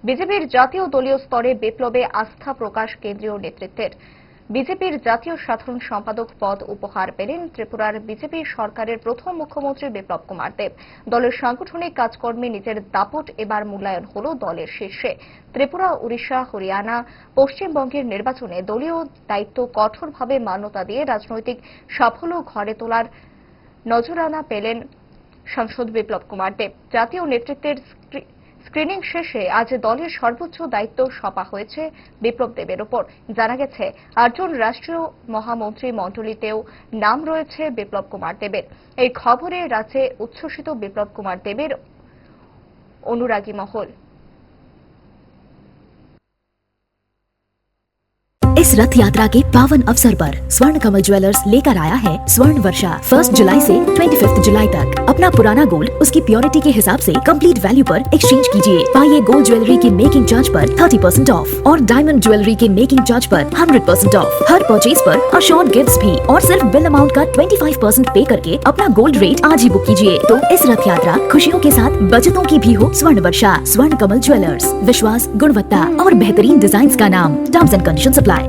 বিজেপির জাতীয় দলীয় স্তরে বিপ্লবে আস্থা প্রকাশ কেন্দ্রীয় নেতৃত্বের। বিজেপির জাতীয় সাধারণ সম্পাদক পদ উপহার পেলেন ত্রিপুরার বিজেপি সরকারের প্রথম মুখ্যমন্ত্রী বিপ্লব কুমার দেব। দলের সাংগঠনিক কাজকর্মে নিজের দাপট এবার মূল্যায়ন হল দলের শীর্ষে। ত্রিপুরা, উড়িষ্যা, হরিয়ানা, পশ্চিমবঙ্গের নির্বাচনে দলীয় দায়িত্ব কঠোরভাবে মান্যতা দিয়ে রাজনৈতিক সাফল্য ঘরে তোলার নজরানা পেলেন সাংসদ বিপ্লব কুমার দেব। জাতীয় নেতৃত্বের স্ক্রিনিং শেষে আজ দলের সর্বোচ্চ দায়িত্ব সঁপা হয়েছে বিপ্লব দেবের ওপর। জানা গেছে 8 জন রাষ্ট্রীয় মহামন্ত্রী মণ্ডলীতেও নাম রয়েছে বিপ্লব কুমার দেবের। এই খবরে রাজ্যে উচ্ছ্বসিত বিপ্লব কুমার দেবের অনুরাগী মহল। इस रथ यात्रा के पावन अवसर पर स्वर्ण कमल ज्वेलर्स लेकर आया है स्वर्ण वर्षा। 1 जुलाई से 25 जुलाई तक अपना पुराना गोल्ड उसकी प्योरिटी के हिसाब से कंप्लीट वैल्यू पर एक्सचेंज कीजिए। पाइए गोल्ड ज्वेलरी के मेकिंग चार्ज पर 30% ऑफ और डायमंड ज्वेलरी के मेकिंग चार्ज पर 100% ऑफ। हर परचेज पर अशोर्ड गिफ्ट्स भी और सिर्फ बिल अमाउंट का 25% पे करके अपना गोल्ड रेट आज ही बुक कीजिए। तो इस रथ यात्रा खुशियों के साथ बचतों की भी हो स्वर्ण वर्षा। स्वर्ण कमल ज्वेलर्स, विश्वास, गुणवत्ता और बेहतरीन डिजाइन का नाम। Terms and conditions apply.